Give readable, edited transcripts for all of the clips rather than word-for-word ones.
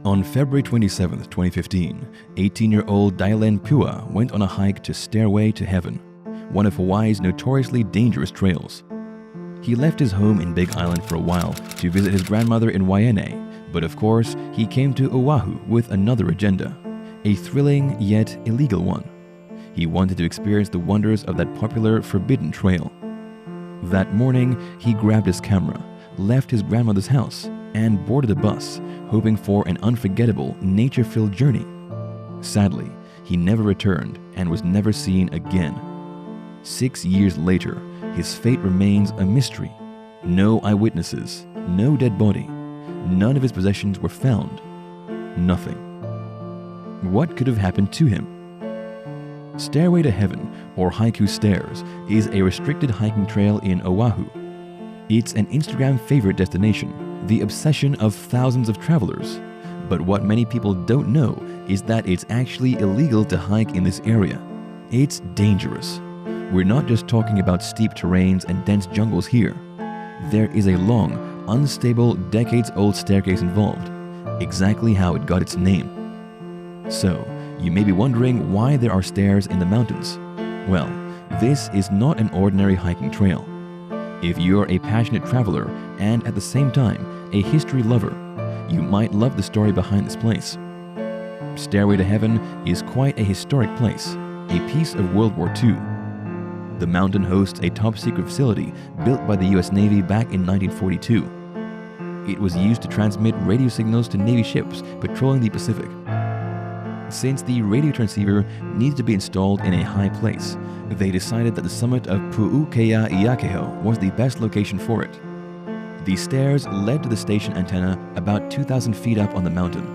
On February 27, 2015, 18-year-old Daylenn Pua went on a hike to Stairway to Heaven, one of Hawaii's notoriously dangerous trails. He left his home in Big Island for a while to visit his grandmother in Waianae, but of course, he came to Oahu with another agenda, a thrilling yet illegal one. He wanted to experience the wonders of that popular forbidden trail. That morning, he grabbed his camera, left his grandmother's house, and boarded a bus, hoping for an unforgettable, nature-filled journey. Sadly, he never returned and was never seen again. 6 years later, his fate remains a mystery. No eyewitnesses, no dead body, none of his possessions were found. Nothing. What could have happened to him? Stairway to Heaven, or Haiku Stairs, is a restricted hiking trail in Oahu. It's an Instagram favorite destination, the obsession of thousands of travelers. But what many people don't know is that it's actually illegal to hike in this area. It's dangerous. We're not just talking about steep terrains and dense jungles here. There is a long, unstable, decades-old staircase involved, exactly how it got its name. So, you may be wondering why there are stairs in the mountains. Well, this is not an ordinary hiking trail. If you're a passionate traveler and at the same time a history lover, you might love the story behind this place. Stairway to Heaven is quite a historic place, a piece of World War II. The mountain hosts a top-secret facility built by the US Navy back in 1942. It was used to transmit radio signals to Navy ships patrolling the Pacific. Since the radio transceiver needed to be installed in a high place, they decided that the summit of Pu'uke'iakeho was the best location for it. The stairs led to the station antenna about 2,000 feet up on the mountain.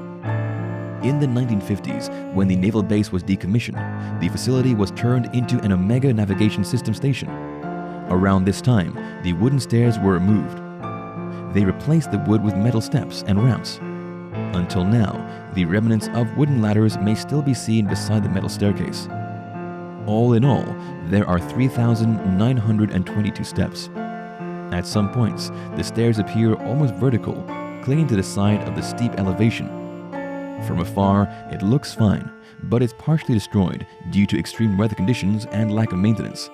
In the 1950s, when the naval base was decommissioned, the facility was turned into an Omega navigation system station. Around this time, the wooden stairs were removed. They replaced the wood with metal steps and ramps. Until now, the remnants of wooden ladders may still be seen beside the metal staircase. All in all, there are 3,922 steps. At some points, the stairs appear almost vertical, clinging to the side of the steep elevation. From afar, it looks fine, but it's partially destroyed due to extreme weather conditions and lack of maintenance.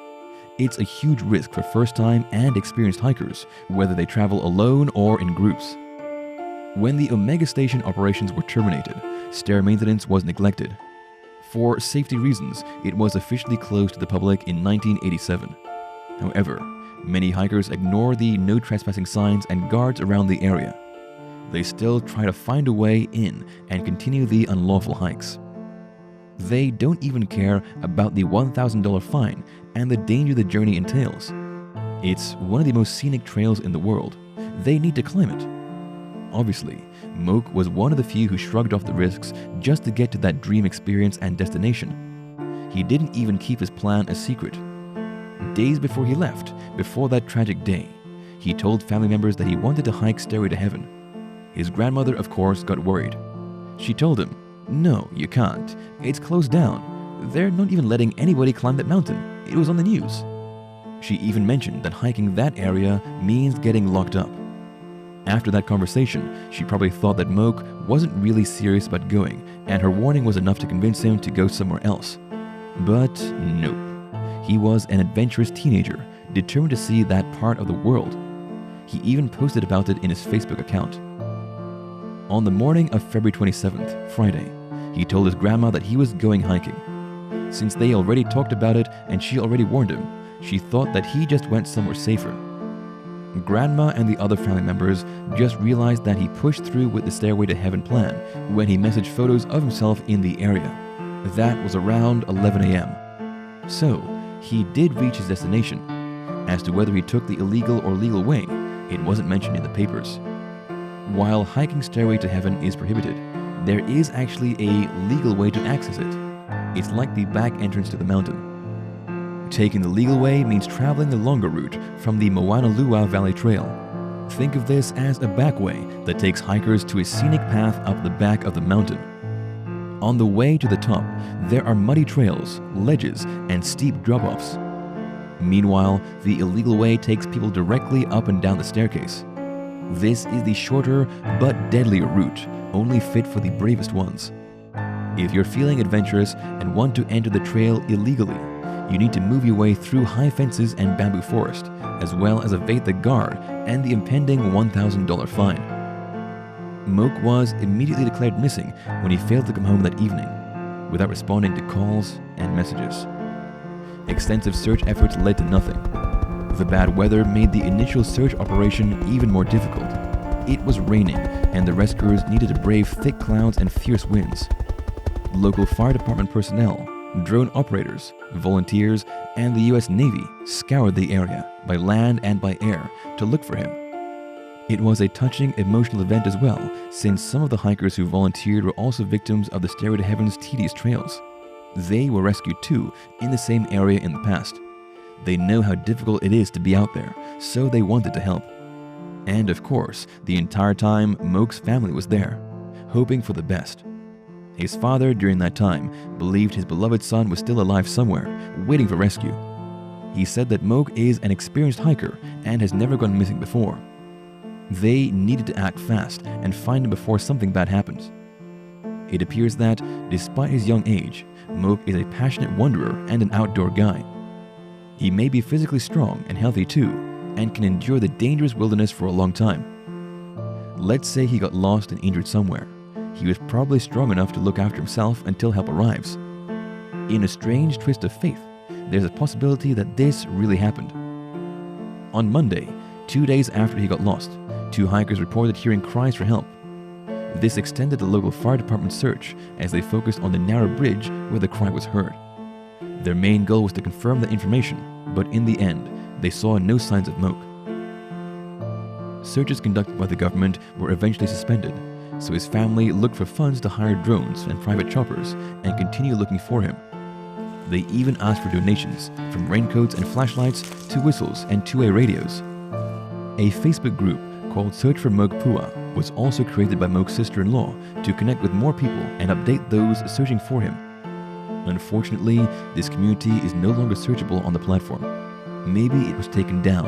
It's a huge risk for first-time and experienced hikers, whether they travel alone or in groups. When the Omega Station operations were terminated, stair maintenance was neglected. For safety reasons, it was officially closed to the public in 1987. However, many hikers ignore the no trespassing signs and guards around the area. They still try to find a way in and continue the unlawful hikes. They don't even care about the $1,000 fine and the danger the journey entails. It's one of the most scenic trails in the world. They need to climb it. Obviously, Moke was one of the few who shrugged off the risks just to get to that dream experience and destination. He didn't even keep his plan a secret. Days before he left, before that tragic day, he told family members that he wanted to hike Stairway to Heaven. His grandmother, of course, got worried. She told him, "No, you can't. It's closed down. They're not even letting anybody climb that mountain. It was on the news." She even mentioned that hiking that area means getting locked up. After that conversation, she probably thought that Moke wasn't really serious about going, and her warning was enough to convince him to go somewhere else. But nope. He was an adventurous teenager, determined to see that part of the world. He even posted about it in his Facebook account. On the morning of February 27th, Friday, he told his grandma that he was going hiking. Since they already talked about it and she already warned him, she thought that he just went somewhere safer. Grandma and the other family members just realized that he pushed through with the Stairway to Heaven plan when he messaged photos of himself in the area. That was around 11 a.m. So, he did reach his destination. As to whether he took the illegal or legal way, it wasn't mentioned in the papers. While hiking Stairway to Heaven is prohibited, there is actually a legal way to access it. It's like the back entrance to the mountain. Taking the legal way means traveling the longer route from the Moanalua Valley Trail. Think of this as a back way that takes hikers to a scenic path up the back of the mountain. On the way to the top, there are muddy trails, ledges, and steep drop-offs. Meanwhile, the illegal way takes people directly up and down the staircase. This is the shorter but deadlier route, only fit for the bravest ones. If you're feeling adventurous and want to enter the trail illegally, you need to move your way through high fences and bamboo forest, as well as evade the guard and the impending $1,000 fine. Moke was immediately declared missing when he failed to come home that evening, without responding to calls and messages. Extensive search efforts led to nothing. The bad weather made the initial search operation even more difficult. It was raining, and the rescuers needed to brave thick clouds and fierce winds. Local fire department personnel, drone operators, volunteers, and the US Navy scoured the area by land and by air to look for him. It was a touching, emotional event as well, since some of the hikers who volunteered were also victims of the Stairway to Heaven's tedious trails. They were rescued too in the same area in the past. They know how difficult it is to be out there, so they wanted to help. And of course, the entire time, Moke's family was there, hoping for the best. His father, during that time, believed his beloved son was still alive somewhere, waiting for rescue. He said that Moke is an experienced hiker and has never gone missing before. They needed to act fast and find him before something bad happens. It appears that, despite his young age, Moke is a passionate wanderer and an outdoor guy. He may be physically strong and healthy too, and can endure the dangerous wilderness for a long time. Let's say he got lost and injured somewhere. He was probably strong enough to look after himself until help arrives. In a strange twist of fate, there's a possibility that this really happened. On Monday, 2 days after he got lost, 2 hikers reported hearing cries for help. This extended the local fire department's search as they focused on the narrow bridge where the cry was heard. Their main goal was to confirm the information, but in the end, they saw no signs of Moke. Searches conducted by the government were eventually suspended, so his family looked for funds to hire drones and private choppers and continue looking for him. They even asked for donations, from raincoats and flashlights to whistles and two-way radios. A Facebook group called Search for Moke Pua was also created by Moke's sister-in-law to connect with more people and update those searching for him. Unfortunately, this community is no longer searchable on the platform. Maybe it was taken down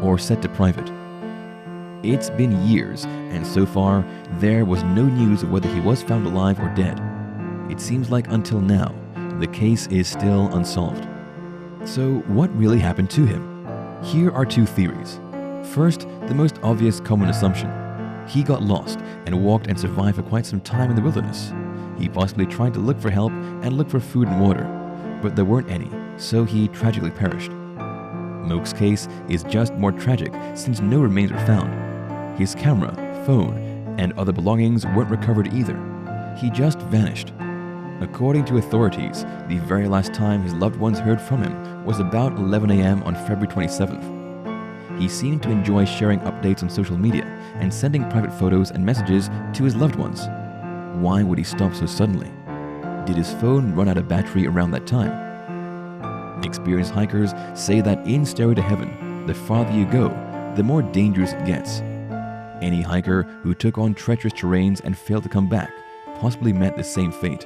or set to private. It's been years, and so far, there was no news of whether he was found alive or dead. It seems like until now, the case is still unsolved. So what really happened to him? Here are 2 theories. First, the most obvious common assumption. He got lost and walked and survived for quite some time in the wilderness. He possibly tried to look for help and look for food and water, but there weren't any, so he tragically perished. Moke's case is just more tragic since no remains were found. His camera, phone, and other belongings weren't recovered either. He just vanished. According to authorities, the very last time his loved ones heard from him was about 11 a.m. on February 27th. He seemed to enjoy sharing updates on social media and sending private photos and messages to his loved ones. Why would he stop so suddenly? Did his phone run out of battery around that time? Experienced hikers say that in Stairway to Heaven, the farther you go, the more dangerous it gets. Any hiker who took on treacherous terrains and failed to come back possibly met the same fate.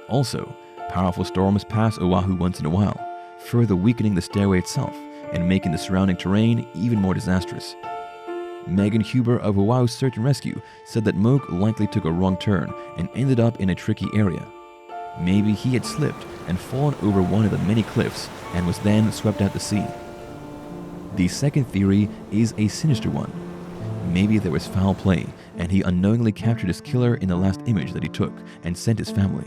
Also, powerful storms pass Oahu once in a while, further weakening the stairway itself and making the surrounding terrain even more disastrous. Megan Huber of Oahu Search and Rescue said that Moke likely took a wrong turn and ended up in a tricky area. Maybe he had slipped and fallen over one of the many cliffs and was then swept out to sea. The second theory is a sinister one. Maybe there was foul play and he unknowingly captured his killer in the last image that he took and sent his family.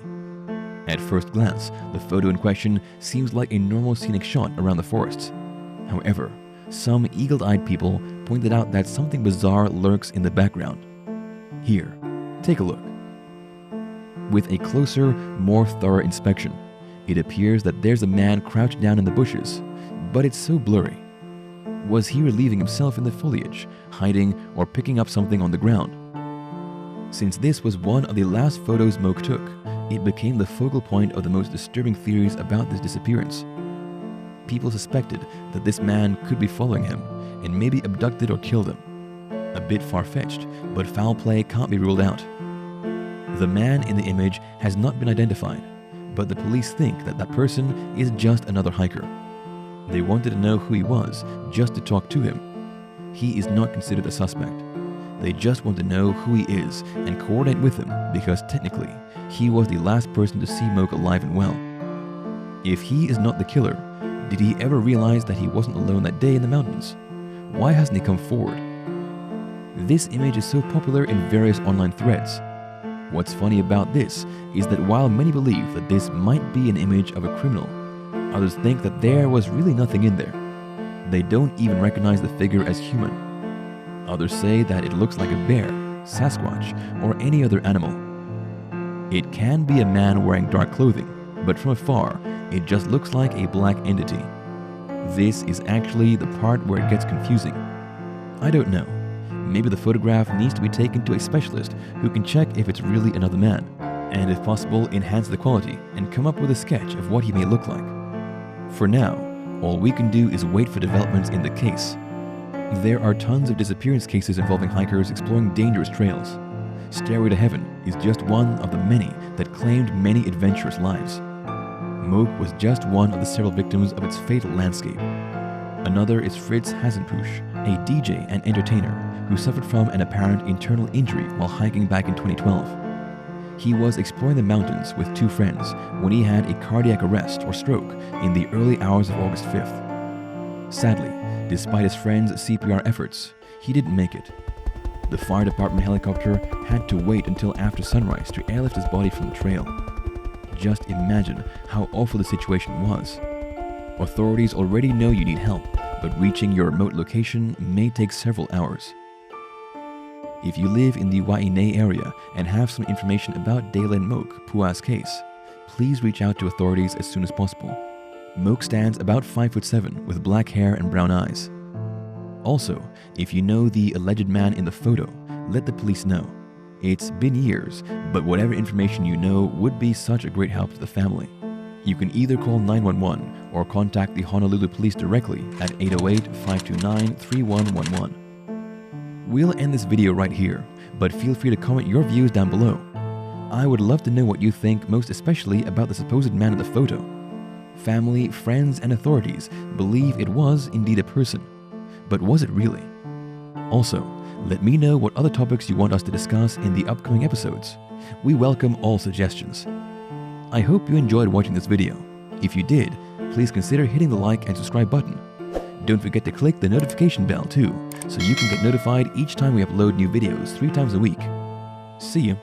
At first glance, the photo in question seems like a normal scenic shot around the forests. However, some eagle-eyed people pointed out that something bizarre lurks in the background. Here, take a look. With a closer, more thorough inspection, it appears that there's a man crouched down in the bushes, but it's so blurry. Was he relieving himself in the foliage, hiding, or picking up something on the ground? Since this was one of the last photos Moke took, it became the focal point of the most disturbing theories about this disappearance. People suspected that this man could be following him and maybe abducted or killed him. A bit far-fetched, but foul play can't be ruled out. The man in the image has not been identified, but the police think that that person is just another hiker. They wanted to know who he was just to talk to him. he is not considered a suspect. They just want to know who he is and coordinate with him because technically, he was the last person to see Moke alive and well. If he is not the killer, did he ever realize that he wasn't alone that day in the mountains? Why hasn't he come forward? This image is so popular in various online threads. What's funny about this is that while many believe that this might be an image of a criminal, others think that there was really nothing in there. They don't even recognize the figure as human. Others say that it looks like a bear, Sasquatch, or any other animal. It can be a man wearing dark clothing, but from afar, it just looks like a black entity. This is actually the part where it gets confusing. I don't know. Maybe the photograph needs to be taken to a specialist who can check if it's really another man, and if possible, enhance the quality and come up with a sketch of what he may look like. For now, all we can do is wait for developments in the case. There are tons of disappearance cases involving hikers exploring dangerous trails. Stairway to Heaven is just one of the many that claimed many adventurous lives. Moke was just one of the several victims of its fatal landscape. Another is Fritz Hasenpusch, a DJ and entertainer who suffered from an apparent internal injury while hiking back in 2012. He was exploring the mountains with two friends when he had a cardiac arrest or stroke in the early hours of August 5th. Sadly, despite his friends' CPR efforts, he didn't make it. The fire department helicopter had to wait until after sunrise to airlift his body from the trail. Just imagine how awful the situation was. Authorities already know you need help, but reaching your remote location may take several hours. If you live in the Waianae area and have some information about Daylenn Pua's case, please reach out to authorities as soon as possible. Moke stands about 5'7" with black hair and brown eyes. Also, if you know the alleged man in the photo, let the police know. It's been years, but whatever information you know would be such a great help to the family. You can either call 911 or contact the Honolulu Police directly at 808-529-3111. We'll end this video right here, but feel free to comment your views down below. I would love to know what you think, most especially about the supposed man in the photo. Family, friends, and authorities believe it was indeed a person. But was it really? Also, let me know what other topics you want us to discuss in the upcoming episodes. We welcome all suggestions. I hope you enjoyed watching this video. If you did, please consider hitting the like and subscribe button. Don't forget to click the notification bell too, so you can get notified each time we upload new videos 3 times a week. See you!